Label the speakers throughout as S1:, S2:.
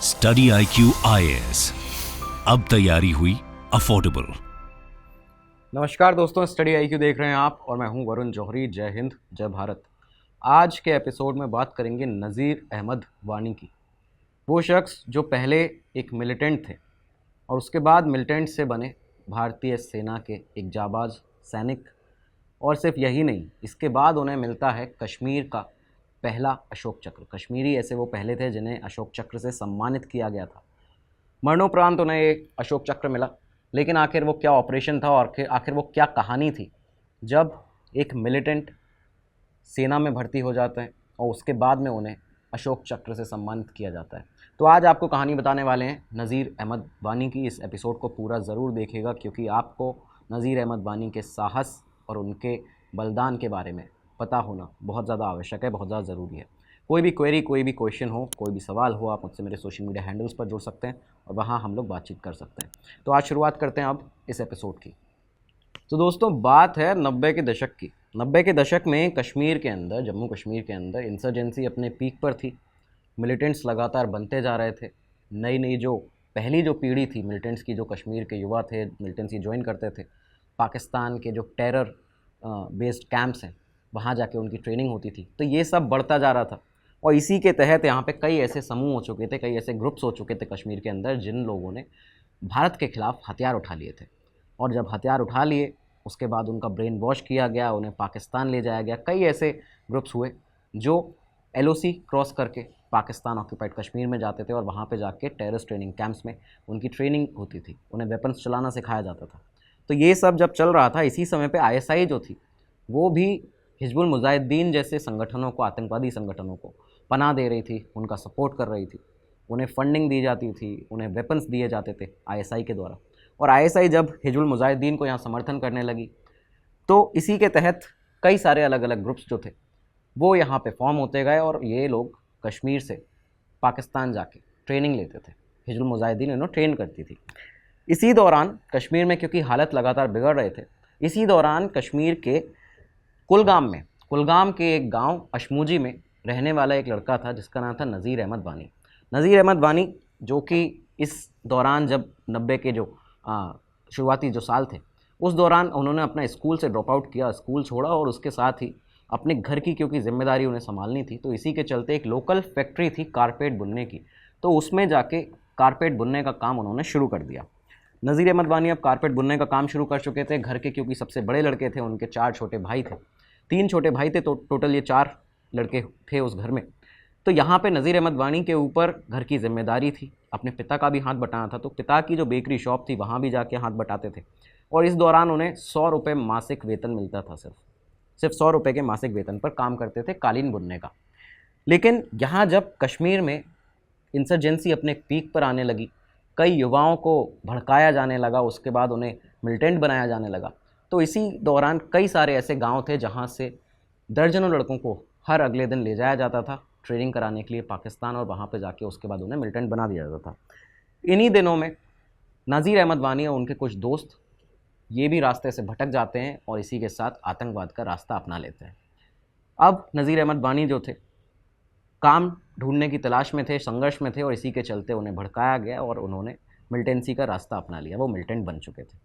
S1: Study IQ IAS, अब तैयारी हुई अफोर्डेबल।
S2: नमस्कार दोस्तों, स्टडी IQ देख रहे हैं आप और मैं हूं वरुण जौहरी। जय हिंद, जय भारत। आज के एपिसोड में बात करेंगे नज़ीर अहमद वानी की। वो शख्स जो पहले एक मिलिटेंट थे और उसके बाद मिलिटेंट से बने भारतीय सेना के एक जाबाज सैनिक। और सिर्फ यही नहीं, इसके बाद उन्हें मिलता है कश्मीर का पहला अशोक चक्र। कश्मीरी ऐसे वो पहले थे जिन्हें अशोक चक्र से सम्मानित किया गया था। मरणोपरांत उन्हें एक अशोक चक्र मिला, लेकिन आखिर वो क्या ऑपरेशन था और आखिर वो क्या कहानी थी जब एक मिलिटेंट सेना में भर्ती हो जाते हैं और उसके बाद में उन्हें अशोक चक्र से सम्मानित किया जाता है। तो आज आपको कहानी बताने वाले हैं नज़ीर अहमद वानी की। इस एपिसोड को पूरा ज़रूर देखिएगा क्योंकि आपको नज़ीर अहमद वानी के साहस और उनके बलिदान के बारे में पता होना बहुत ज़्यादा आवश्यक है, बहुत ज़्यादा ज़रूरी है। कोई भी क्वेरी, कोई भी क्वेश्चन हो, कोई भी सवाल हो, आप मुझसे मेरे सोशल मीडिया हैंडल्स पर जुड़ सकते हैं और वहाँ हम लोग बातचीत कर सकते हैं। तो आज शुरुआत करते हैं अब इस एपिसोड की। तो दोस्तों, बात है 90 के दशक की। 90 के दशक में कश्मीर के अंदर, जम्मू कश्मीर के अंदर इंसर्जेंसी अपने पीक पर थी। मिलिटेंट्स लगातार बनते जा रहे थे। नई नई जो पहली जो पीढ़ी थी मिलिटेंट्स की, जो कश्मीर के युवा थे, मिलिटेंसी ज्वाइन करते थे, पाकिस्तान के जो टेरर बेस्ड कैंप्स हैं वहाँ जाके उनकी ट्रेनिंग होती थी। तो ये सब बढ़ता जा रहा था और इसी के तहत यहाँ पे कई ऐसे समूह हो चुके थे, कई ऐसे ग्रुप्स हो चुके थे कश्मीर के अंदर जिन लोगों ने भारत के खिलाफ हथियार उठा लिए थे। और जब हथियार उठा लिए उसके बाद उनका ब्रेन वॉश किया गया, उन्हें पाकिस्तान ले जाया गया। कई ऐसे ग्रुप्स हुए जो LOC क्रॉस करके पाकिस्तान ऑक्यूपाइड कश्मीर में जाते थे और वहाँ पे जाके टेररिस्ट ट्रेनिंग कैंप्स में उनकी ट्रेनिंग होती थी, उन्हें वेपन्स चलाना सिखाया जाता था। तो ये सब जब चल रहा था, इसी समय पे ISI जो थी वो भी हिजबुल मुजाहिदीन जैसे संगठनों को, आतंकवादी संगठनों को पनाह दे रही थी, उनका सपोर्ट कर रही थी, उन्हें फंडिंग दी जाती थी, उन्हें वेपन्स दिए जाते थे ISI के द्वारा। और ISI जब हिजबुल मुजाहिदीन को यहाँ समर्थन करने लगी तो इसी के तहत कई सारे अलग अलग ग्रुप्स जो थे वो यहाँ पे फॉर्म होते गए और ये लोग कश्मीर से पाकिस्तान जाके ट्रेनिंग लेते थे। हिजबुल मुजाहिदीन इन्हें ट्रेन करती थी। इसी दौरान कश्मीर में, क्योंकि हालत लगातार बिगड़ रहे थे, इसी दौरान कश्मीर के कुलगाम के एक गांव अशमूजी में रहने वाला एक लड़का था जिसका नाम था नज़ीर अहमद वानी। नज़ीर अहमद वानी जो कि इस दौरान जब 90 के जो शुरुआती जो साल थे उस दौरान उन्होंने अपना स्कूल से ड्रॉप आउट किया, स्कूल छोड़ा और उसके साथ ही अपने घर की क्योंकि जिम्मेदारी उन्हें संभालनी थी, तो इसी के चलते एक लोकल फैक्ट्री थी कारपेट बुनने की, तो उसमें जाके कारपेट बुनने का काम उन्होंने शुरू कर दिया। नज़ीर अहमद वानी अब कारपेट बुनने का काम शुरू कर चुके थे। घर के क्योंकि सबसे बड़े लड़के थे, उनके 4 छोटे भाई थे, 3 छोटे भाई थे, तो टोटल ये 4 लड़के थे उस घर में। तो यहाँ पे नज़ीर अहमद वानी के ऊपर घर की जिम्मेदारी थी, अपने पिता का भी हाथ बटाना था, तो पिता की जो बेकरी शॉप थी वहाँ भी जाके हाथ बटाते थे। और इस दौरान उन्हें 100 रुपये मासिक वेतन मिलता था। सिर्फ 100 रुपये के मासिक वेतन पर काम करते थे कालीन बुनने का। लेकिन यहाँ जब कश्मीर में इंसर्जेंसी अपने पीक पर आने लगी, कई युवाओं को भड़काया जाने लगा, उसके बाद उन्हें मिलिटेंट बनाया जाने लगा, तो इसी दौरान कई सारे ऐसे गांव थे जहां से दर्जनों लड़कों को हर अगले दिन ले जाया जाता था ट्रेनिंग कराने के लिए पाकिस्तान, और वहां पे जाके उसके बाद उन्हें मिलिटेंट बना दिया जाता था। इन्हीं दिनों में नज़ीर अहमद वानी और उनके कुछ दोस्त ये भी रास्ते से भटक जाते हैं और इसी के साथ आतंकवाद का रास्ता अपना लेते हैं। अब नज़ीर अहमद वानी जो थे काम ढूंढने की तलाश में थे, संघर्ष में थे, और इसी के चलते उन्हें भड़काया गया और उन्होंने मिलिटेंसी का रास्ता अपना लिया। वो मिलिटेंट बन चुके थे,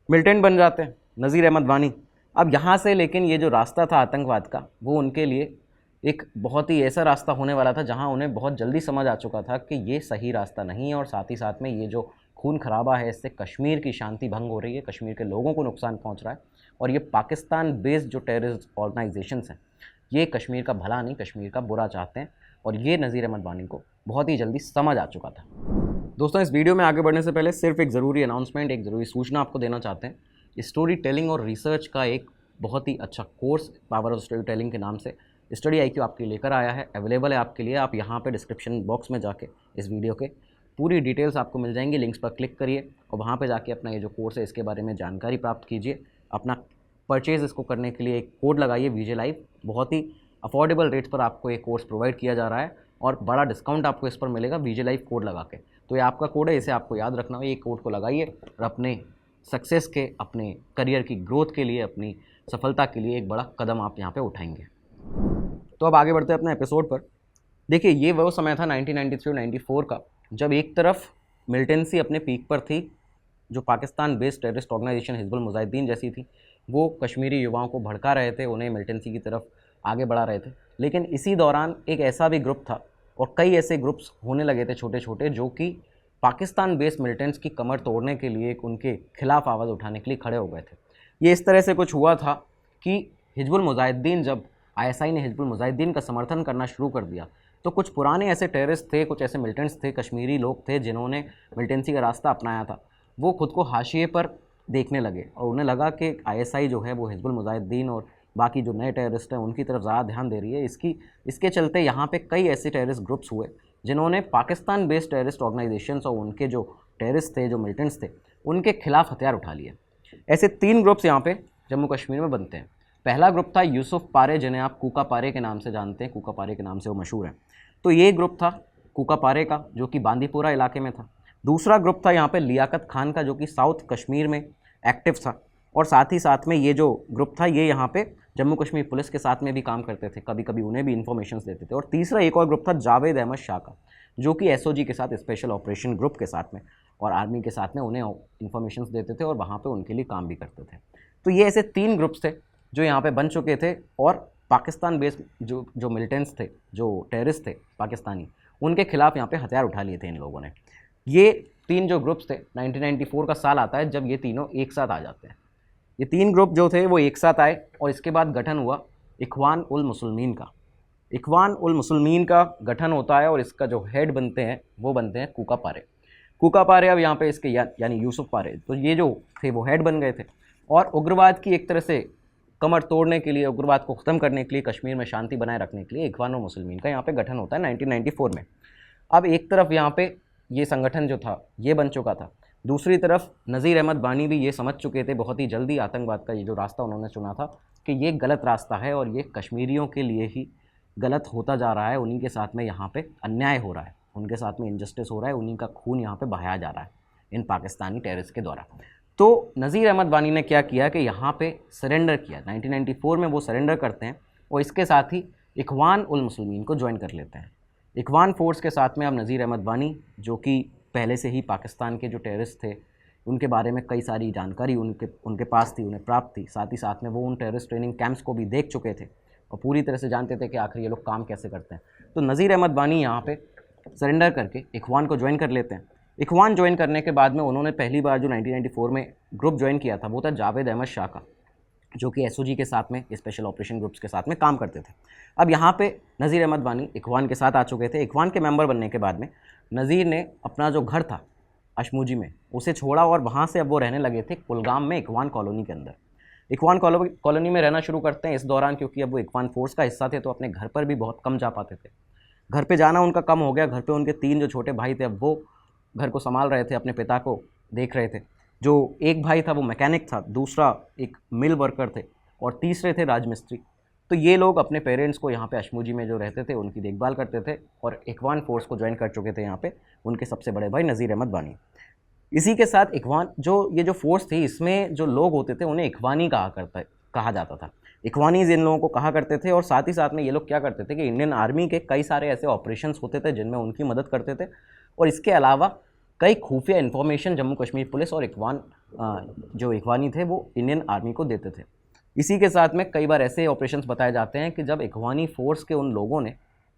S2: मिलिटेंट बन जाते हैं नज़ीर अहमद वानी। अब यहाँ से लेकिन ये जो रास्ता था आतंकवाद का, वो उनके लिए एक बहुत ही ऐसा रास्ता होने वाला था जहाँ उन्हें बहुत जल्दी समझ आ चुका था कि ये सही रास्ता नहीं है, और साथ ही साथ में ये जो खून खराबा है इससे कश्मीर की शांति भंग हो रही है, कश्मीर के लोगों को नुकसान पहुँच रहा है, और ये पाकिस्तान बेस्ड जो टेररिस्ट ऑर्गेनाइजेशंस हैं ये कश्मीर का भला नहीं, कश्मीर का बुरा चाहते हैं, और ये नज़ीर अहमद वानी को बहुत ही जल्दी समझ आ चुका था। दोस्तों, इस वीडियो में आगे बढ़ने से पहले सिर्फ एक ज़रूरी अनाउंसमेंट, एक ज़रूरी सूचना आपको देना चाहते हैं। स्टोरी टेलिंग और रिसर्च का एक बहुत ही अच्छा course power of story telling के नाम से स्टडी IQ आपके लेकर आया है, अवेलेबल है आपके लिए। आप यहाँ पे डिस्क्रिप्शन बॉक्स में जाके इस वीडियो के पूरी डिटेल्स आपको मिल जाएंगी, लिंक्स पर क्लिक करिए और वहाँ पे जाके अपना ये जो कोर्स है इसके बारे में जानकारी प्राप्त कीजिए। अपना परचेज़ इसको करने के लिए एक कोड लगाइए VJ Live। बहुत ही अफोर्डेबल रेट्स पर आपको ये कोर्स प्रोवाइड किया जा रहा है और बड़ा डिस्काउंट आपको इस पर मिलेगा VJ Live कोड लगा के। तो ये आपका कोड है, इसे आपको याद रखना है। ये कोड को लगाइए और अपने सक्सेस के, अपने करियर की ग्रोथ के लिए, अपनी सफलता के लिए एक बड़ा कदम आप यहाँ पे उठाएंगे। तो अब आगे बढ़ते हैं अपने एपिसोड पर। देखिए ये वो समय था 1993-94 का, जब एक तरफ मिलिटेंसी अपने पीक पर थी, जो Pakistan based terrorist organisation Hizbul Mujahideen जैसी थी, वो कश्मीरी युवाओं को भड़का रहे थे, उन्हें मिलिटेंसी की तरफ आगे बढ़ा रहे थे। लेकिन इसी दौरान एक ऐसा भी ग्रुप था और कई ऐसे ग्रुप्स होने लगे थे छोटे छोटे, जो कि पाकिस्तान बेस्ड मिलिटेंट्स की कमर तोड़ने के लिए, उनके खिलाफ आवाज़ उठाने के लिए खड़े हो गए थे। ये इस तरह से कुछ हुआ था कि हिजबुल मुजाहिदीन, जब आईएसआई ने हिजबुल मुजाहिदीन का समर्थन करना शुरू कर दिया, तो कुछ पुराने ऐसे टेररिस्ट थे, कुछ ऐसे मिलिटेंट्स थे, कश्मीरी लोग थे जिन्होंने मिलिटेंसी का रास्ता अपनाया था, वो खुद को हाशिए पर देखने लगे और उन्हें लगा कि आईएसआई जो है वो हिजबुल मुजाहिदीन और बाकी जो नए टेररिस्ट हैं उनकी तरफ ज़्यादा ध्यान दे रही है। इसके चलते यहाँ पे कई ऐसे टेररिस्ट ग्रुप्स हुए जिन्होंने पाकिस्तान बेस्ड टेररिस्ट ऑर्गेनाइजेशंस और उनके जो टेररिस्ट थे, जो मिलिटेंट्स थे, उनके खिलाफ हथियार उठा लिए। ऐसे 3 ग्रुप्स यहाँ पे जम्मू कश्मीर में बनते हैं। पहला ग्रुप था यूसुफ पारे, जिन्हें आप कूका पारे के नाम से जानते हैं, कूका पारे के नाम से वो मशहूर हैं। तो ये ग्रुप था कूका पारे का, जो कि बांदीपुरा इलाके में था। दूसरा ग्रुप था यहाँ पे लियाकत खान का, जो कि साउथ कश्मीर में एक्टिव था। और साथ ही साथ में ये जो ग्रुप था ये यहाँ पे जम्मू कश्मीर पुलिस के साथ में भी काम करते थे, कभी कभी उन्हें भी इन्फॉर्मेशन देते थे। और तीसरा एक और ग्रुप था जावेद अहमद शाह का, जो कि एसओजी के साथ, स्पेशल ऑपरेशन ग्रुप के साथ में और आर्मी के साथ में उन्हें इन्फॉर्मेशन देते थे और वहाँ पे उनके लिए काम भी करते थे। तो ये ऐसे 3 ग्रुप्स थे जो यहाँ पे बन चुके थे और पाकिस्तान बेस्ड जो मिलिटेंट्स थे, जो टेररिस्ट थे पाकिस्तानी, उनके खिलाफ यहाँ पे हथियार उठा लिए थे इन लोगों ने। ये 3 जो ग्रुप्स थे, 1994 का साल आता है जब ये तीनों एक साथ आ जाते हैं। ये 3 ग्रुप जो थे वो एक साथ आए और इसके बाद गठन हुआ इखवान उल मुस्लिमीन का। इखवान उल मुस्लिमीन का गठन होता है और इसका जो हेड बनते हैं वो बनते हैं कूका पारे। कूका पारे अब यहाँ पे इसके यानी यूसुफ पारे, तो ये जो थे वो हेड बन गए थे और उग्रवाद की एक तरह से कमर तोड़ने के लिए, उग्रवाद को ख़त्म करने के लिए, कश्मीर में शांति बनाए रखने के लिए इखवान उल मुस्लिमीन का यहाँ पे गठन होता है 1994 में। अब एक तरफ यहाँ पे ये संगठन जो था ये बन चुका था, दूसरी तरफ नज़ीर अहमद बानी भी ये समझ चुके थे बहुत ही जल्दी, आतंकवाद का ये जो रास्ता उन्होंने चुना था कि ये गलत रास्ता है और ये कश्मीरियों के लिए ही गलत होता जा रहा है, उन्हीं के साथ में यहाँ पे अन्याय हो रहा है, उनके साथ में इनजस्टिस हो रहा है, उन्हीं का खून यहाँ पे बहाया जा रहा है इन पाकिस्तानी टेररिस्ट के द्वारा। तो नज़ीर अहमद बानी ने क्या किया कि यहाँ पे सरेंडर किया, 1994 में वो सरेंडर करते हैं और इसके साथ ही इखवान उल मुस्लिमीन को ज्वाइन कर लेते हैं। इखवान फोर्स के साथ में अब नज़ीर अहमद बानी, जो कि पहले से ही पाकिस्तान के जो टेररिस्ट थे उनके बारे में कई सारी जानकारी उनके पास थी, उन्हें प्राप्त थी, साथ ही साथ में वो उन टेररिस्ट ट्रेनिंग कैंप्स को भी देख चुके थे और पूरी तरह से जानते थे कि आखिर ये लोग काम कैसे करते हैं। तो नज़ीर अहमद बानी यहाँ पे सरेंडर करके इखवान को ज्वाइन कर लेते हैं। इखवान ज्वाइन करने के बाद में उन्होंने पहली बार जो 1994 में ग्रुप ज्वाइन किया था वो था जावेद अहमद शाह का, जो कि एसओजी के साथ में, स्पेशल ऑपरेशन ग्रुप्स के साथ में काम करते थे। अब यहाँ पे नज़ीर अहमद बानी इखवान के साथ आ चुके थे। इखवान के मेंबर बनने के बाद में नज़ीर ने अपना जो घर था अशमूजी में उसे छोड़ा और वहाँ से अब वो रहने लगे थे कुलगाम में, इखवान कॉलोनी के अंदर। इखवान कॉलोनी में रहना शुरू करते हैं इस दौरान, क्योंकि अब वो इखवान फोर्स का हिस्सा थे तो अपने घर पर भी बहुत कम जा पाते थे। घर पे जाना उनका कम हो गया। घर पे उनके 3 जो छोटे भाई थे अब वो घर को संभाल रहे थे, अपने पिता को देख रहे थे। जो एक भाई था वो मैकेनिक था, दूसरा एक मिल वर्कर थे और तीसरे थे राजमिस्त्री। तो ये लोग अपने पेरेंट्स को यहाँ पे अशमूजी में जो रहते थे उनकी देखभाल करते थे और इखवान फोर्स को ज्वाइन कर चुके थे यहाँ पे उनके सबसे बड़े भाई नज़ीर अहमद बानी। इसी के साथ इखवान ये जो फोर्स थी, इसमें जो लोग होते थे उन्हें इखवानी कहा जाता था। इखवानीज़ इन लोगों को कहा करते थे और साथ ही साथ में ये लोग क्या करते थे कि इंडियन आर्मी के कई सारे ऐसे ऑपरेशंस होते थे जिनमें उनकी मदद करते थे और इसके अलावा कई खुफिया इन्फॉर्मेशन जम्मू कश्मीर पुलिस और जो इखवानी थे वो इंडियन आर्मी को देते थे। इसी के साथ में कई बार ऐसे ऑपरेशंस बताए जाते हैं कि जब इखवानी फोर्स के उन लोगों ने,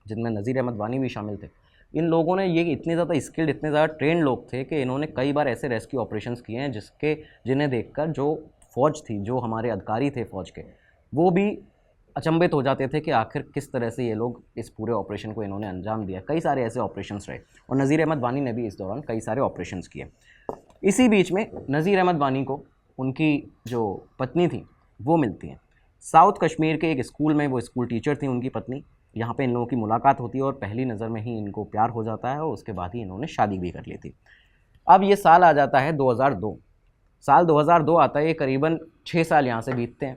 S2: जिनमें नज़ीर अहमद बानी भी शामिल थे, इन लोगों ने ये इतने ज़्यादा स्किल्ड, इतने ज़्यादा ट्रेंड लोग थे कि इन्होंने कई बार ऐसे रेस्क्यू ऑपरेशंस किए हैं जिन्हें देखकर जो फ़ौज थी, जो हमारे अधिकारी थे फ़ौज के, वो भी अचंभित हो जाते थे कि आखिर किस तरह से ये लोग इस पूरे ऑपरेशन को इन्होंने अंजाम दिया। कई सारे ऐसे ऑपरेशंस रहे और नज़ीर अहमद बानी ने भी इस दौरान कई सारे ऑपरेशंस किए। इसी बीच में नज़ीर अहमद बानी को उनकी जो पत्नी थी वो मिलती हैं साउथ कश्मीर के एक स्कूल में। वो स्कूल टीचर थी उनकी पत्नी। यहाँ पे इन लोगों की मुलाकात होती है और पहली नज़र में ही इनको प्यार हो जाता है और उसके बाद ही इन्होंने शादी भी कर ली थी। अब ये साल आ जाता है 2002। साल 2002 आता है, ये करीबन 6 साल यहाँ से बीतते हैं।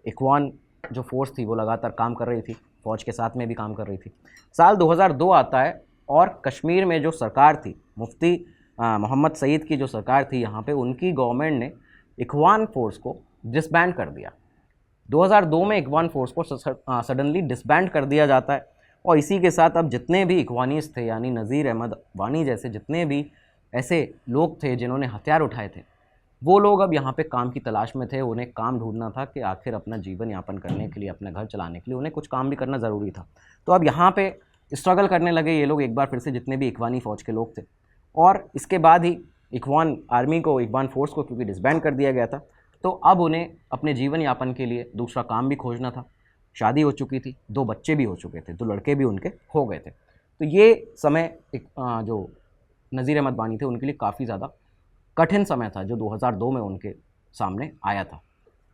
S2: इखवान जो फोर्स थी वो लगातार काम कर रही थी, फ़ौज के साथ में भी काम कर रही थी। साल 2002 आता है और कश्मीर में जो सरकार थी, मुफ्ती मोहम्मद सईद की जो सरकार थी यहाँ पे, उनकी गवर्नमेंट ने इखवान फोर्स को डिसबैंड कर दिया। 2002 में इखवान फोर्स को सडनली डिसबैंड कर दिया जाता है और इसी के साथ अब जितने भी इखवानीस थे, यानी नज़ीर अहमद वानी जैसे जितने भी ऐसे लोग थे जिन्होंने हथियार उठाए थे, वो लोग अब यहाँ पे काम की तलाश में थे। उन्हें काम ढूंढना था कि आखिर अपना जीवन यापन करने के लिए, अपना घर चलाने के लिए उन्हें कुछ काम भी करना ज़रूरी था। तो अब यहाँ पे स्ट्रगल करने लगे ये लोग एक बार फिर से, जितने भी इखवानी फ़ौज के लोग थे। और इसके बाद ही इखवान आर्मी को, इखवान फोर्स को क्योंकि डिसबैंड कर दिया गया था, तो अब उन्हें अपने जीवन यापन के लिए दूसरा काम भी खोजना था। शादी हो चुकी थी, 2 बच्चे भी हो चुके थे, 2 लड़के भी उनके हो गए थे। तो ये समय जो नज़ीर अहमद वानी थे उनके लिए काफ़ी ज़्यादा कठिन समय था जो 2002 में उनके सामने आया था।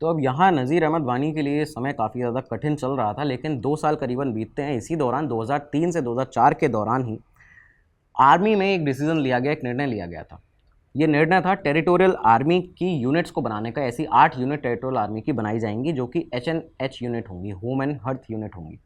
S2: तो अब यहाँ नज़ीर अहमद वानी के लिए ये समय काफ़ी ज़्यादा कठिन चल रहा था, लेकिन 2 साल करीबन बीतते हैं। इसी दौरान 2003 से 2004 के दौरान ही आर्मी में एक डिसीज़न लिया गया, एक निर्णय लिया गया था। ये निर्णय था टेरिटोरियल आर्मी की यूनिट्स को बनाने का। ऐसी 8 यूनिट टेरिटोरियल आर्मी की बनाई जाएंगी जो कि HNH यूनिट होंगी, होम एंड हर्थ यूनिट होंगी।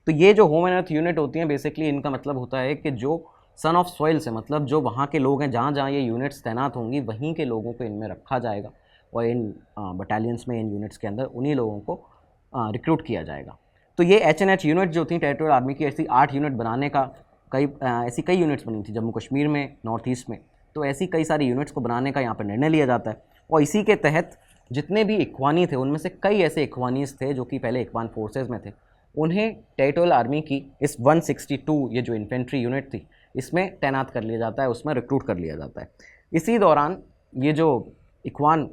S2: तो ये जो होम एंड अर्थ यूनिट होती हैं, बेसिकली इनका मतलब होता है कि जो सन ऑफ सॉइल से, मतलब जो वहाँ के लोग हैं, जहाँ जहाँ ये यूनिट्स तैनात होंगी, वहीं के लोगों को इनमें रखा जाएगा और इन बटालियंस में, इन यूनिट्स के अंदर उन्हीं लोगों को रिक्रूट किया जाएगा। तो ये HNH यूनिट जो थी टेरिटोरियल आर्मी की, ऐसी 8 यूनिट बनाने का ऐसी कई यूनिट्स बनी थी जम्मू कश्मीर में, नॉर्थ ईस्ट में। तो ऐसी कई सारी यूनिट्स को बनाने का यहाँ पर निर्णय लिया जाता है। और इसी के तहत जितने भी इखवानी थे, उनमें से कई ऐसे इखवानीस थे जो कि पहले इखवान फोर्सेज में थे, उन्हें टेरिटोरियल आर्मी की इस 162 ये जो इन्फेंट्री यूनिट थी, इसमें तैनात कर लिया जाता है, उसमें रिक्रूट कर लिया जाता है। इसी दौरान ये जो इखवान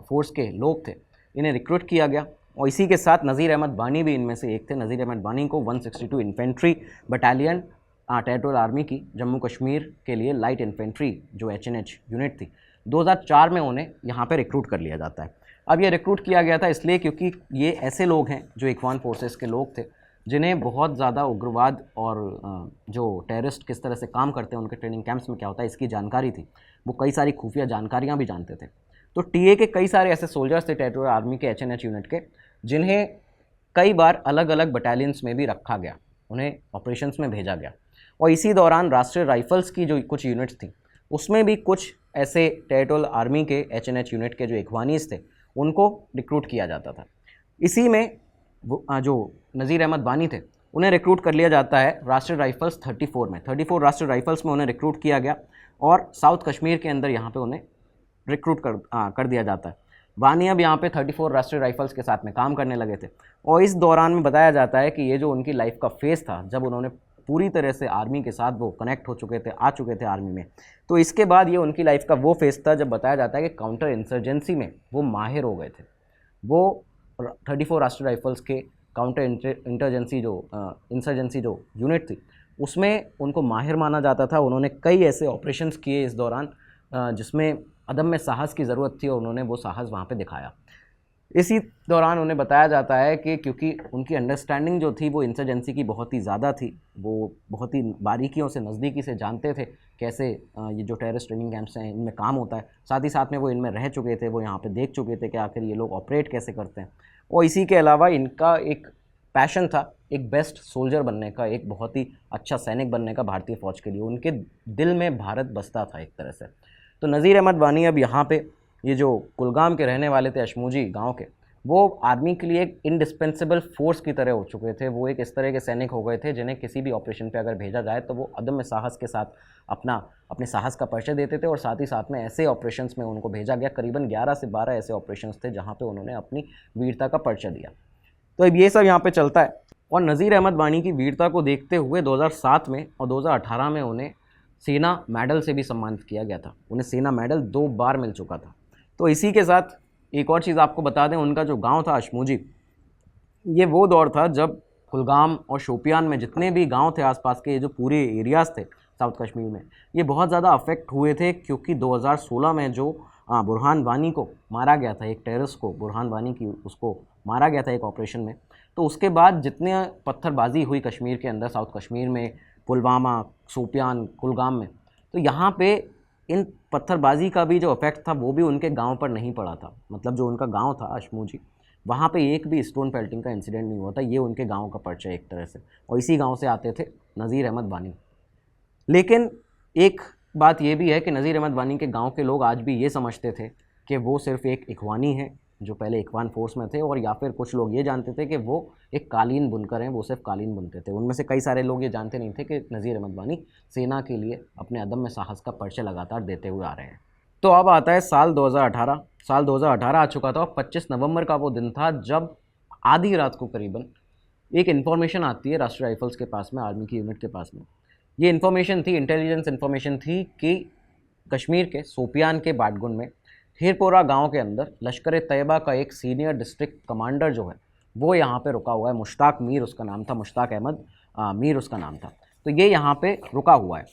S2: फोर्स के लोग थे, इन्हें रिक्रूट किया गया और इसी के साथ नज़ीर अहमद वानी भी इनमें से एक थे। नज़ीर अहमद वानी को 162 इन्फेंट्री बटालियन टेरिटोरियल आर्मी की जम्मू कश्मीर के लिए लाइट इन्फेंट्री जो HNH यूनिट थी, 2004 में उन्हें यहाँ पे रिक्रूट कर लिया जाता है। अब ये रिक्रूट किया गया था इसलिए क्योंकि ये ऐसे लोग हैं जो इखवान फोर्सेस के लोग थे, जिन्हें बहुत ज़्यादा उग्रवाद और जो टेररिस्ट किस तरह से काम करते हैं, उनके ट्रेनिंग कैंप्स में क्या होता है, इसकी जानकारी थी। वो कई सारी खुफिया जानकारियाँ भी जानते थे। तो TA के कई सारे ऐसे सोल्जर्स थे टेरिटोरियल आर्मी के HNH यूनिट के, जिन्हें कई बार अलग अलग बटालियंस में भी रखा गया, उन्हें ऑपरेशंस में भेजा गया। और इसी दौरान राष्ट्रीय राइफल्स की जो कुछ यूनिट्स थी, उसमें भी कुछ ऐसे टेरिटोरियल आर्मी के HNH यूनिट के जो इखवानीस थे, उनको रिक्रूट किया जाता था। इसी में जो नज़ीर अहमद वानी थे, उन्हें रिक्रूट कर लिया जाता है राष्ट्रीय राइफल्स 34 में। 34 राष्ट्रीय राइफल्स में उन्हें रिक्रूट किया गया और साउथ कश्मीर के अंदर यहाँ पे उन्हें रिक्रूट कर दिया जाता है। वानी अब यहाँ पे 34 राष्ट्रीय राइफल्स के साथ में काम करने लगे थे। और इस दौरान में बताया जाता है कि ये जो उनकी लाइफ का फेज़ था, जब उन्होंने पूरी तरह से आर्मी के साथ वो कनेक्ट हो चुके थे, आ चुके थे आर्मी में, तो इसके बाद ये उनकी लाइफ का वो फेज़ था जब बताया जाता है कि काउंटर इंसर्जेंसी में वो माहिर हो गए थे। वो 34 राष्ट्रीय राइफल्स के काउंटर इंसर्जेंसी जो यूनिट थी, उसमें उनको माहिर माना जाता था। उन्होंने कई ऐसे ऑपरेशंस किए इस दौरान जिसमें अदम्य साहस की ज़रूरत थी और उन्होंने वो साहस वहाँ पे दिखाया। इसी दौरान उन्हें बताया जाता है कि क्योंकि उनकी अंडरस्टैंडिंग जो थी वो इंसर्जेंसी की बहुत ही ज़्यादा थी, वो बहुत ही बारीकियों से, नज़दीकी से जानते थे कैसे ये जो टेररिस्ट ट्रेनिंग कैंप्स हैं इनमें काम होता है। साथ ही साथ में वो इनमें रह चुके थे, वो यहाँ पे देख चुके थे कि आखिर ये लोग ऑपरेट कैसे करते हैं। और इसी के अलावा इनका एक पैशन था एक बेस्ट सोल्जर बनने का, एक बहुत ही अच्छा सैनिक बनने का भारतीय फ़ौज के लिए। उनके दिल में भारत बसता था एक तरह से। तो नज़ीर अहमद वानी अब यहाँ पे ये जो कुलगाम के रहने वाले थे, अशमूजी गांव के, वो आर्मी के लिए एक इंडिस्पेंसेबल फोर्स की तरह हो चुके थे। वो एक इस तरह के सैनिक हो गए थे जिन्हें किसी भी ऑपरेशन पे अगर भेजा जाए तो वो अदम्य साहस के साथ अपने साहस का परिचय देते थे। और साथ ही साथ में ऐसे ऑपरेशंस में उनको भेजा गया, करीबन 11 से 12 ऐसे ऑपरेशंस थे जहाँ पे उन्होंने अपनी वीरता का परिचय दिया। तो अब ये सब यहाँ पे चलता है। और नज़ीर अहमद वानी की वीरता को देखते हुए 2007 में और 2018 में उन्हें सेना मेडल से भी सम्मानित किया गया था। उन्हें सेना मेडल 2 बार मिल चुका था। तो इसी के साथ एक और चीज़ आपको बता दें, उनका जो गांव था अशमूजी, ये वो दौर था जब कुलगाम और शोपियान में जितने भी गांव थे आसपास के, ये जो पूरे एरियाज़ थे साउथ कश्मीर में, ये बहुत ज़्यादा अफेक्ट हुए थे क्योंकि 2016 में जो बुरहान वानी को मारा गया था, एक टेररिस्ट को, बुरहान वानी की, उसको मारा गया था एक ऑपरेशन में। तो उसके बाद जितने पत्थरबाजी हुई कश्मीर के अंदर, साउथ कश्मीर में, पुलवामा, शोपियान, कुलगाम में, तो यहाँ पे इन पत्थरबाजी का भी जो इफेक्ट था वो भी उनके गांव पर नहीं पड़ा था। मतलब जो उनका गांव था अशमूजी, वहाँ पे एक भी स्टोन पेल्टिंग का इंसिडेंट नहीं हुआ था। ये उनके गांव का परिचय एक तरह से, और इसी गांव से आते थे नज़ीर अहमद वानी। लेकिन एक बात ये भी है कि नज़ीर अहमद वानी के गांव के लोग आज भी ये समझते थे कि वो सिर्फ़ एक इखवानी है, जो पहले इखवान फोर्स में थे, और या फिर कुछ लोग ये जानते थे कि वो एक कालीन बुनकर हैं, वो सिर्फ कालीन बुनते थे। उनमें से कई सारे लोग ये जानते नहीं थे कि नज़ीर अहमद वानी सेना के लिए अपने अदम्य साहस का परिचय लगातार देते हुए आ रहे हैं। तो अब आता है साल 2018। साल 2018 आ चुका था और 25 नवंबर का वो दिन था जब आधी रात को करीबन एक इन्फॉर्मेशन आती है राष्ट्रीय राइफल्स के पास में, आर्मी की यूनिट के पास में। ये इन्फॉर्मेशन थी, इंटेलिजेंस इन्फॉर्मेशन थी कि कश्मीर के सोपियान के बाटगुंड में हीरपोरा गांव के अंदर लश्कर तैयबा का एक सीनियर डिस्ट्रिक्ट कमांडर जो है वो यहाँ पे रुका हुआ है। मुश्ताक मीर उसका नाम था, मुश्ताक अहमद मीर उसका नाम था। तो ये यहाँ पे रुका हुआ है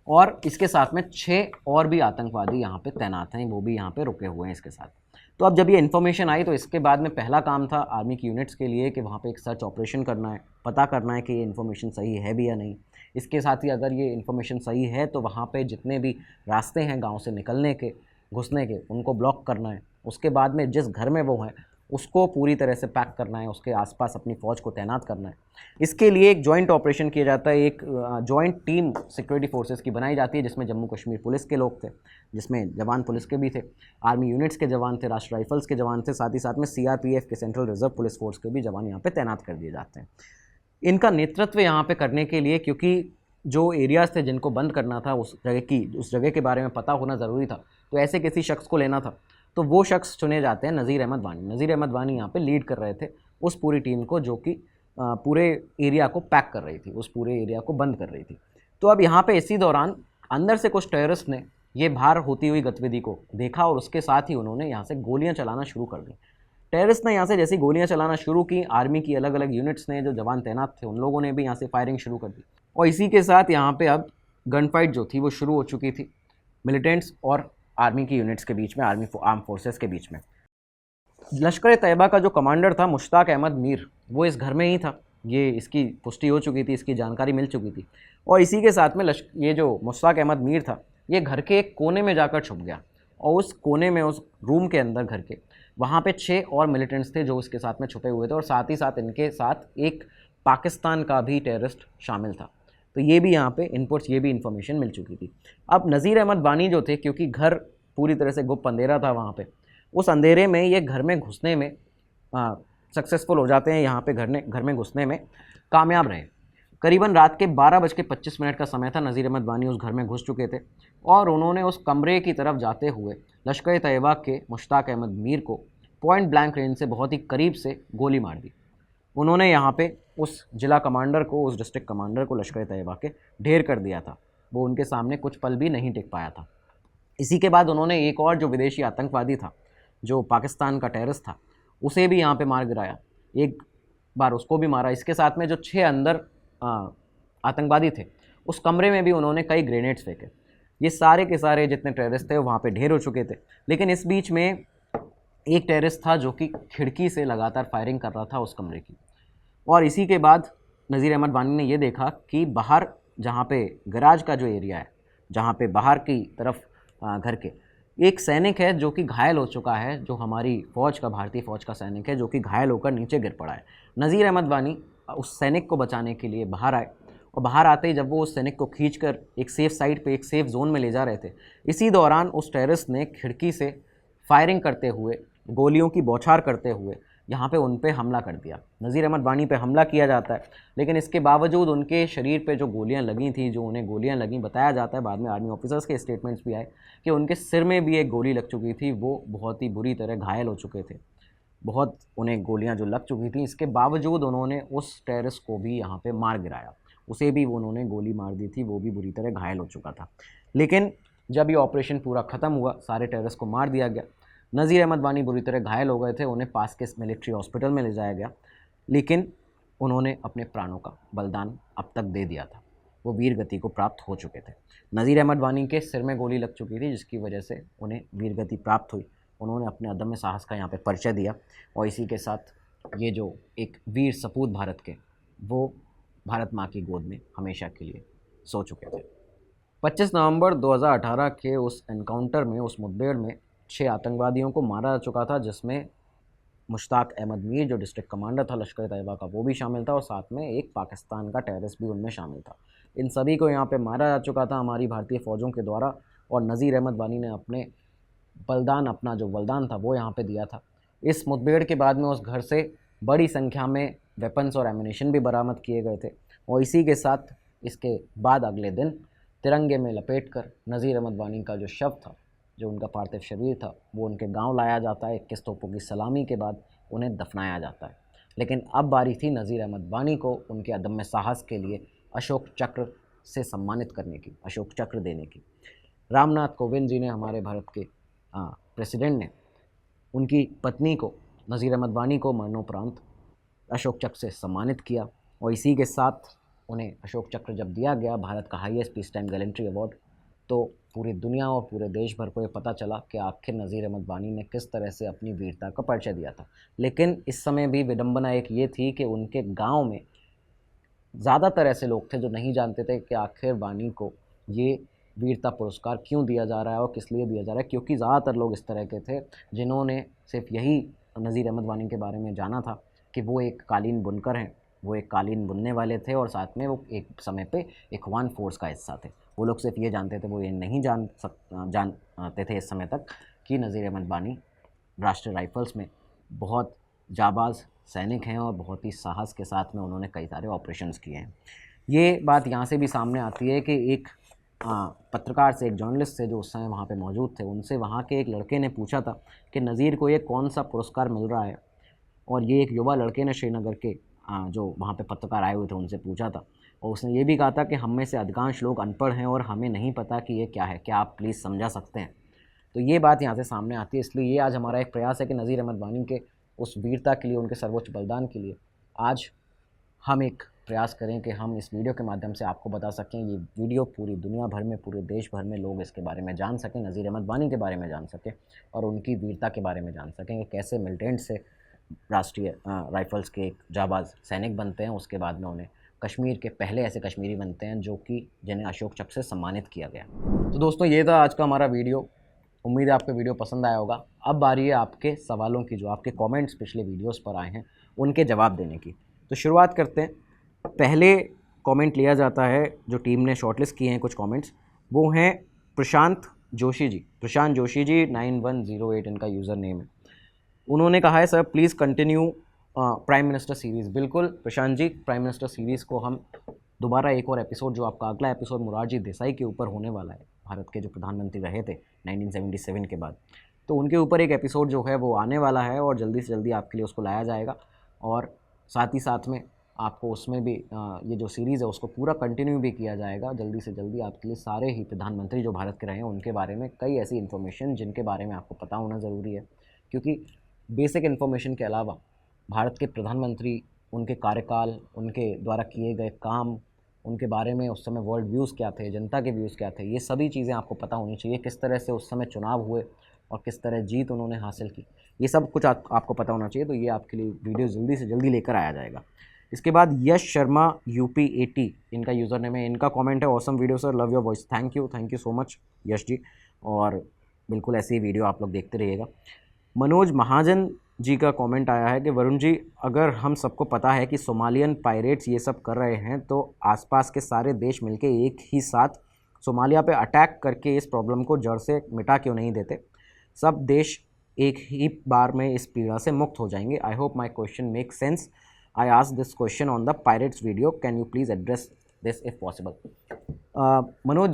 S2: और इसके साथ में 6 और भी आतंकवादी यहाँ पे तैनात हैं, वो भी यहाँ पे रुके हुए हैं इसके साथ। तो अब जब ये इन्फॉर्मेशन आई तो इसके बाद में पहला काम था आर्मी की यूनिट्स के लिए कि वहाँ पे एक सर्च ऑपरेशन करना है, पता करना है कि ये इन्फॉर्मेशन सही है भी या नहीं। इसके साथ ही अगर ये इन्फॉर्मेशन सही है तो वहाँ पे जितने भी रास्ते हैं गांव से निकलने के, घुसने के, उनको ब्लॉक करना है। उसके बाद में जिस घर में वो हैं उसको पूरी तरह से पैक करना है, उसके आसपास अपनी फ़ौज को तैनात करना है। इसके लिए एक जॉइंट ऑपरेशन किया जाता है, एक जॉइंट टीम सिक्योरिटी फोर्सेस की बनाई जाती है जिसमें जम्मू कश्मीर पुलिस के लोग थे, जिसमें जवान पुलिस के भी थे, आर्मी यूनिट्स के जवान थे, राष्ट्रीय राइफल्स के जवान थे, साथ ही साथ में सीआरपीएफ के सेंट्रल रिजर्व पुलिस फोर्स के भी जवान यहाँ पर तैनात कर दिए जाते हैं। इनका नेतृत्व यहाँ पर करने के लिए, क्योंकि जो एरियाज़ थे जिनको बंद करना था उस जगह के बारे में पता होना ज़रूरी था, तो ऐसे किसी शख्स को लेना था, तो वो शख्स चुने जाते हैं नज़ीर अहमद वानी। नज़ीर अहमद वानी यहाँ पे लीड कर रहे थे उस पूरी टीम को जो कि पूरे एरिया को पैक कर रही थी, उस पूरे एरिया को बंद कर रही थी। तो अब यहाँ पे इसी दौरान अंदर से कुछ टेररिस्ट ने ये बाहर होती हुई गतिविधि को देखा और उसके साथ ही उन्होंने यहाँ से गोलियाँ चलाना शुरू कर दी। टेररिस्ट ने यहाँ से जैसी गोलियाँ चलाना शुरू की, आर्मी की अलग अलग यूनिट्स ने, जो जवान तैनात थे, उन लोगों ने भी यहाँ से फायरिंग शुरू कर दी और इसी के साथ यहाँ पे अब गन फाइट जो थी वो शुरू हो चुकी थी मिलिटेंट्स और आर्मी की यूनिट्स के बीच में, आर्म फोर्सेस के बीच में। लश्कर तैयबा का जो कमांडर था मुश्ताक अहमद मीर, वो इस घर में ही था, ये इसकी पुष्टि हो चुकी थी, इसकी जानकारी मिल चुकी थी। और इसी के साथ में ये जो मुश्ताक अहमद मीर था ये घर के एक कोने में जाकर छुप गया और उस कोने में, उस रूम के अंदर घर के, वहाँ पे 6 और मिलिटेंट्स थे जो इसके साथ में छुपे हुए थे और साथ ही साथ इनके साथ एक पाकिस्तान का भी टेररिस्ट शामिल था। तो ये भी यहाँ पे इनपुट्स, ये भी इन्फॉर्मेशन मिल चुकी थी। अब नज़ीर अहमद वानी जो थे, क्योंकि घर पूरी तरह से गुप्त अंधेरा था वहाँ पे, उस अंधेरे में ये घर में घुसने में सक्सेसफुल हो जाते हैं, यहाँ पे घर में घुसने में कामयाब रहे। करीबन रात के 12:25 का समय था, नज़ीर अहमद वानी उस घर में घुस चुके थे और उन्होंने उस कमरे की तरफ जाते हुए लश्कर तैयबा के मुश्ताक अहमद मीर को पॉइंट ब्लैंक रेंज से बहुत ही करीब से गोली मार दी। उन्होंने यहाँ पे उस जिला कमांडर को, उस डिस्ट्रिक्ट कमांडर को लश्कर तैयबा के ढेर कर दिया था। वो उनके सामने कुछ पल भी नहीं टिक पाया था। इसी के बाद उन्होंने एक और जो विदेशी आतंकवादी था, जो पाकिस्तान का टेररिस्ट था, उसे भी यहाँ पे मार गिराया, एक बार उसको भी मारा। इसके साथ में जो 6 अंदर आतंकवादी थे उस कमरे में भी उन्होंने कई ग्रेनेड्स फेंके। ये सारे के सारे जितने टेररिस्ट थे वो वहाँ पे ढेर हो चुके थे। लेकिन इस बीच में एक टेररिस्ट था जो कि खिड़की से लगातार फायरिंग कर रहा था उस कमरे की। और इसी के बाद नज़ीर अहमद वानी ने ये देखा कि बाहर, जहाँ पे गैराज का जो एरिया है, जहाँ पे बाहर की तरफ घर के, एक सैनिक है जो कि घायल हो चुका है, जो हमारी फ़ौज का, भारतीय फ़ौज का सैनिक है, जो कि घायल होकर नीचे गिर पड़ा है। नज़ीर अहमद वानी उस सैनिक को बचाने के लिए बाहर आए और बाहर आते ही जब वो उस सैनिक को खींचकर एक सेफ़ साइड पे, एक सेफ़ जोन में ले जा रहे थे, इसी दौरान उस टेररिस्ट ने खिड़की से फायरिंग करते हुए, गोलियों की बौछार करते हुए यहाँ पे उन पे हमला कर दिया। नज़ीर अहमद वानी पे हमला किया जाता है, लेकिन इसके बावजूद उनके शरीर पे जो गोलियाँ लगी थी, जो उन्हें गोलियाँ लगीं, बताया जाता है, बाद में आर्मी ऑफिसर्स के स्टेटमेंट्स भी आए कि उनके सिर में भी एक गोली लग चुकी थी। वो बहुत ही बुरी तरह घायल हो चुके थे, बहुत उन्हें गोलियाँ जो लग चुकी थी। इसके बावजूद उन्होंने उस टेररिस्ट को भी यहाँ पर मार गिराया, उसे भी उन्होंने गोली मार दी थी, वो भी बुरी तरह घायल हो चुका था। लेकिन जब ये ऑपरेशन पूरा ख़त्म हुआ, सारे टेररिस्ट को मार दिया गया, नज़ीर अहमद वानी बुरी तरह घायल हो गए थे, उन्हें पास के मिलिट्री हॉस्पिटल में ले जाया गया, लेकिन उन्होंने अपने प्राणों का बलिदान अब तक दे दिया था, वो वीर गति को प्राप्त हो चुके थे। नज़ीर अहमद वानी के सिर में गोली लग चुकी थी, जिसकी वजह से उन्हें वीर गति प्राप्त हुई। उन्होंने अपने अदम्य साहस का यहाँ पे परिचय दिया और इसी के साथ ये जो एक वीर सपूत भारत के, वो भारत माँ की गोद में हमेशा के लिए सो चुके थे। 25 नवंबर 2018 के उस एनकाउंटर में, उस मुठभेड़ में 6 आतंकवादियों को मारा जा चुका था, जिसमें मुश्ताक अहमद मीर जो डिस्ट्रिक्ट कमांडर था लश्कर तैयबा का, वो भी शामिल था और साथ में एक पाकिस्तान का टेररिस्ट भी उनमें शामिल था। इन सभी को यहाँ पे मारा जा चुका था हमारी भारतीय फ़ौजों के द्वारा और नज़ीर अहमद वानी ने अपने बलिदान, अपना जो बलिदान था वो यहाँ पे दिया था। इस मुठभेड़ के बाद में उस घर से बड़ी संख्या में वेपन्स और एम्यूनेशन भी बरामद किए गए थे। और इसी के साथ इसके बाद अगले दिन तिरंगे में लपेटकर नज़ीर अहमद वानी का जो शव था, जो उनका पार्थिव शरीर था, वो उनके गांव लाया जाता है। 21 तोपों की सलामी के बाद उन्हें दफनाया जाता है। लेकिन अब बारी थी नज़ीर अहमद वानी को उनके अदम्य साहस के लिए अशोक चक्र से सम्मानित करने की, अशोक चक्र देने की। रामनाथ कोविंद जी ने, हमारे भारत के प्रेसिडेंट ने, उनकी पत्नी को, नज़ीर अहमद वानी को मरणोपरांत अशोक चक्र से सम्मानित किया। और इसी के साथ उन्हें अशोक चक्र जब दिया गया, भारत का highest peace time gallantry award, तो पूरी दुनिया और पूरे देश भर को ये पता चला कि आखिर नज़ीर अहमद वानी ने किस तरह से अपनी वीरता का परिचय दिया था। लेकिन इस समय भी विडंबना एक ये थी कि उनके गांव में ज़्यादातर ऐसे लोग थे जो नहीं जानते थे कि आखिर वानी को ये वीरता पुरस्कार क्यों दिया जा रहा है और किस लिए दिया जा रहा है, क्योंकि ज़्यादातर लोग इस तरह के थे जिन्होंने सिर्फ यही नज़ीर अहमद वानी के बारे में जाना था कि वो एक कालीन बुनकर हैं, वो एक कालीन बुनने वाले थे और साथ में वो एक समय पे इखवान फोर्स का हिस्सा थे। वो लोग सिर्फ ये जानते थे, वो ये नहीं जानते थे इस समय तक कि नज़ीर अहमद वानी राष्ट्रीय राइफल्स में बहुत जाबाज सैनिक हैं और बहुत ही साहस के साथ में उन्होंने कई सारे ऑपरेशंस किए हैं। ये बात यहाँ से भी सामने आती है कि एक पत्रकार से, एक जर्नलिस्ट से जो उस समय वहाँ पे मौजूद थे, उनसे वहाँ के एक लड़के ने पूछा था कि नज़ीर को ये कौन सा पुरस्कार मिल रहा है। और ये एक युवा लड़के ने श्रीनगर के जो वहाँ पे पत्रकार आए हुए थे उनसे पूछा था। और उसने ये भी कहा था कि हम में से अधिकांश लोग अनपढ़ हैं और हमें नहीं पता कि ये क्या है, क्या आप प्लीज़ समझा सकते हैं। तो ये बात यहाँ से सामने आती है। इसलिए ये आज हमारा एक प्रयास है कि नज़ीर अहमद वानी के उस वीरता के लिए, उनके सर्वोच्च बलिदान के लिए आज हम एक प्रयास करें कि हम इस वीडियो के माध्यम से आपको बता सकें, ये वीडियो पूरी दुनिया भर में, पूरे देश भर में लोग इसके बारे में जान सकें, नज़ीर अहमद वानी के बारे में जान सकें और उनकी वीरता के बारे में जान सकें कि कैसे मिलिटेंट से राष्ट्रीय राइफल्स के एक जाबाज सैनिक बनते हैं। उसके बाद में उन्हें कश्मीर के पहले ऐसे कश्मीरी बनते हैं जो कि जिन्हें अशोक चक्र से सम्मानित किया गया। तो दोस्तों, ये था आज का हमारा वीडियो। उम्मीद है आपको वीडियो पसंद आया होगा। अब बारी है आपके सवालों की, जो आपके कमेंट्स पिछले वीडियोस पर आए हैं उनके जवाब देने की। तो शुरुआत करते हैं। पहले कमेंट लिया जाता है, जो टीम ने शॉर्टलिस्ट किए हैं कुछ कमेंट्स, वो हैं प्रशांत जोशी जी। प्रशांत जोशी जी 9108 इनका यूज़र नेम है। उन्होंने कहा है, sir please continue prime minister series. बिल्कुल Prashant ji, prime minister series को हम दोबारा एक और एपिसोड, जो आपका अगला एपिसोड मुरारजी देसाई के ऊपर होने वाला है, भारत के जो प्रधानमंत्री रहे थे 1977 के बाद, तो उनके ऊपर एक एपिसोड जो है वो आने वाला है और जल्दी से जल्दी आपके लिए उसको लाया जाएगा। और साथ ही साथ में आपको उसमें भी ये जो सीरीज़ है उसको पूरा कंटिन्यू भी किया जाएगा। जल्दी से जल्दी आपके लिए सारे ही प्रधानमंत्री जो भारत के रहे हैं उनके बारे में कई ऐसी इन्फॉर्मेशन जिनके बारे में आपको पता होना ज़रूरी है, क्योंकि बेसिक इन्फॉर्मेशन के अलावा भारत के प्रधानमंत्री, उनके कार्यकाल, उनके द्वारा किए गए काम, उनके बारे में उस समय वर्ल्ड व्यूज़ क्या थे, जनता के व्यूज़ क्या थे, ये सभी चीज़ें आपको पता होनी चाहिए। किस तरह से उस समय चुनाव हुए और किस तरह जीत उन्होंने हासिल की, ये सब कुछ आपको पता होना चाहिए। तो ये आपके लिए वीडियो जल्दी से जल्दी लेकर आया जाएगा। इसके बाद यश शर्मा UP80 इनका यूज़र नेम है। इनका कमेंट है, awesome video sir, love your voice. Thank you so much Yash ji, और बिल्कुल ऐसी वीडियो आप लोग देखते रहिएगा। मनोज महाजन जी का कमेंट आया है कि वरुण जी, अगर हम सबको पता है कि सोमालियन पायरेट्स ये सब कर रहे हैं, तो आसपास के सारे देश मिलके एक ही साथ सोमालिया पे अटैक करके इस प्रॉब्लम को जड़ से मिटा क्यों नहीं देते? सब देश एक ही बार में इस पीड़ा से मुक्त हो जाएंगे। I hope my question make sense. I ask this question on the pirates video, can you please address this if possible. Manoj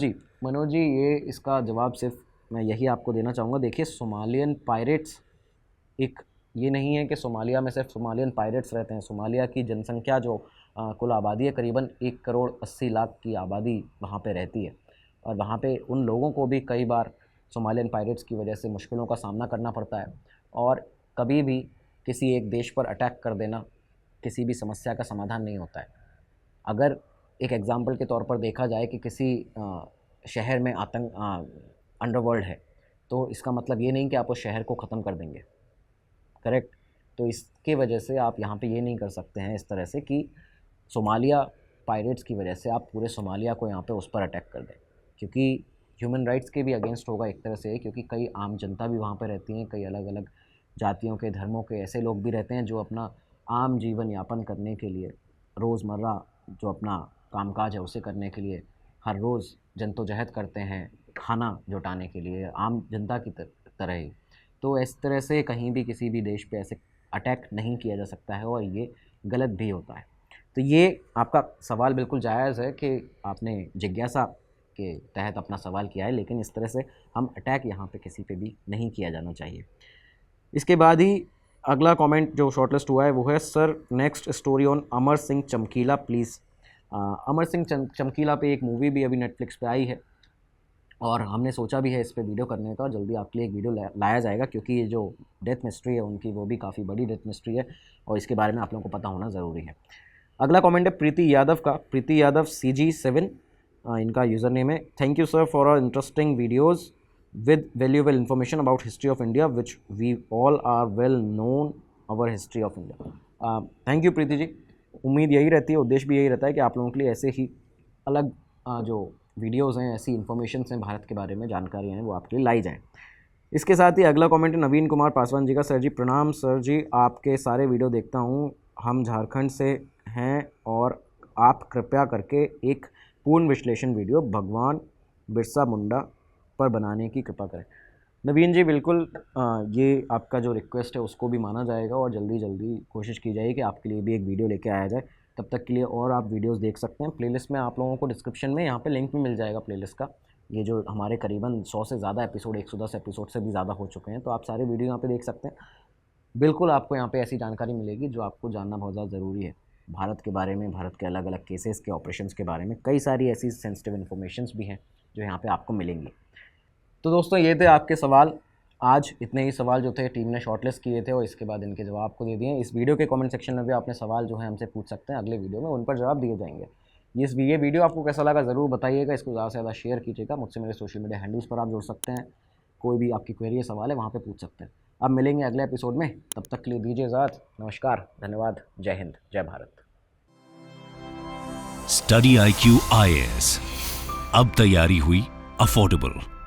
S2: ji, ये इसका जवाब सिर्फ मैं यही आपको देना चाहूँगा। देखिए, सोमालियन पायरेट्स एक ये नहीं है कि सोमालिया में सिर्फ सोमालियन पायरेट्स रहते हैं। सोमालिया की जनसंख्या जो कुल आबादी है, करीबन 1,80,00,000 की आबादी वहाँ पे रहती है। और वहाँ पे उन लोगों को भी कई बार सोमालियन पायरेट्स की वजह से मुश्किलों का सामना करना पड़ता है। और कभी भी किसी एक देश पर अटैक कर देना किसी भी समस्या का समाधान नहीं होता है। अगर एक एग्ज़ाम्पल के तौर पर देखा जाए कि किसी शहर में अंडरवर्ल्ड है, तो इसका मतलब ये नहीं कि आप उस शहर को ख़त्म कर देंगे, करेक्ट? तो इसके वजह से आप यहाँ पे ये नहीं कर सकते हैं इस तरह से कि सोमालिया पायरेट्स की वजह से आप पूरे सोमालिया को यहाँ पे उस पर अटैक कर दें, क्योंकि ह्यूमन राइट्स के भी अगेंस्ट होगा एक तरह से, क्योंकि कई आम जनता भी वहाँ पे रहती हैं, कई अलग अलग जातियों के, धर्मों के ऐसे लोग भी रहते हैं जो अपना आम जीवन यापन करने के लिए, रोज़मर्रा जो अपना कामकाज है उसे करने के लिए हर रोज़ जद्दोजहद करते हैं, खाना जुटाने के लिए, आम जनता की तरह ही। तो इस तरह से कहीं भी किसी भी देश पे ऐसे अटैक नहीं किया जा सकता है और ये गलत भी होता है। तो ये आपका सवाल बिल्कुल जायज़ है कि आपने जिज्ञासा के तहत अपना सवाल किया है, लेकिन इस तरह से हम अटैक यहाँ पे किसी पे भी नहीं किया जाना चाहिए। इसके बाद ही अगला कमेंट जो शॉर्टलिस्ट हुआ है वो है, sir next story on Amar Singh चमकीला प्लीज़। अमर सिंह चमकीला पे एक मूवी भी अभी नेटफ्लिक्स पे आई है और हमने सोचा भी है इस पे वीडियो करने का, और जल्दी आपके लिए एक वीडियो लाया जाएगा, क्योंकि ये जो डेथ मिस्ट्री है उनकी वो भी काफ़ी बड़ी डेथ मिस्ट्री है और इसके बारे में आप लोगों को पता होना ज़रूरी है। अगला कमेंट है प्रीति यादव का, प्रीति यादव CG7 इनका यूज़र नेम है। Thank you sir for our interesting videos with valuable information about history of India which we all are well known our history of India। Thank you Preeti ji. उम्मीद यही रहती है, उद्देश्य भी यही रहता है कि आप लोगों के लिए ऐसे ही अलग जो वीडियोज़ हैं, ऐसी इन्फॉर्मेशन हैं भारत के बारे में, जानकारियाँ हैं, वो आपके लिए लाई जाएँ। इसके साथ ही अगला कमेंट है नवीन कुमार पासवान जी का, सर जी प्रणाम सर जी, आपके सारे वीडियो देखता हूँ, हम झारखंड से हैं और आप कृपया करके एक पूर्ण विश्लेषण वीडियो भगवान बिरसा मुंडा पर बनाने की कृपा करें। नवीन जी बिल्कुल ये आपका जो रिक्वेस्ट है उसको भी माना जाएगा और जल्दी कोशिश की जाएगी कि आपके लिए भी एक वीडियो लेके आया जाए। तब तक के लिए और आप वीडियोस देख सकते हैं प्लेलिस्ट में, आप लोगों को डिस्क्रिप्शन में यहाँ पे लिंक भी मिल जाएगा प्लेलिस्ट का। ये जो हमारे करीबन 100 से ज़्यादा एपिसोड, 110 एपिसोड से भी ज़्यादा हो चुके हैं, तो आप सारे वीडियो यहाँ पर देख सकते हैं। बिल्कुल आपको यहाँ पर ऐसी जानकारी मिलेगी जो आपको जानना बहुत ज़्यादा ज़रूरी है भारत के बारे में, भारत के अलग अलग केसेस के ऑपरेशंस के बारे में। कई सारी ऐसी सेंसिटिव इन्फॉर्मेशंस भी हैं जो यहाँ पे आपको मिलेंगी। तो दोस्तों ये थे आपके सवाल। आज इतने ही सवाल जो थे टीम ने शॉर्टलिस्ट किए थे और इसके बाद इनके जवाब आपको दे दिए। इस वीडियो के कमेंट सेक्शन में भी आपने सवाल जो है हमसे पूछ सकते हैं, अगले वीडियो में उन पर जवाब दिए जाएंगे। ये वीडियो आपको कैसा लगा ज़रूर बताइएगा, इसको ज़्यादा से ज़्यादा शेयर कीजिएगा। मुझसे मेरे सोशल मीडिया हैंडल्स पर आप जुड़ सकते हैं, कोई भी आपकी क्वेरी या सवाल है वहाँ पर पूछ सकते हैं। अब मिलेंगे अगले एपिसोड में, तब तक के लिए दीजिए इजाज़त। नमस्कार, धन्यवाद, जय हिंद, जय भारत।
S1: स्टडी IQ IAS, अब तैयारी हुई अफोर्डेबल।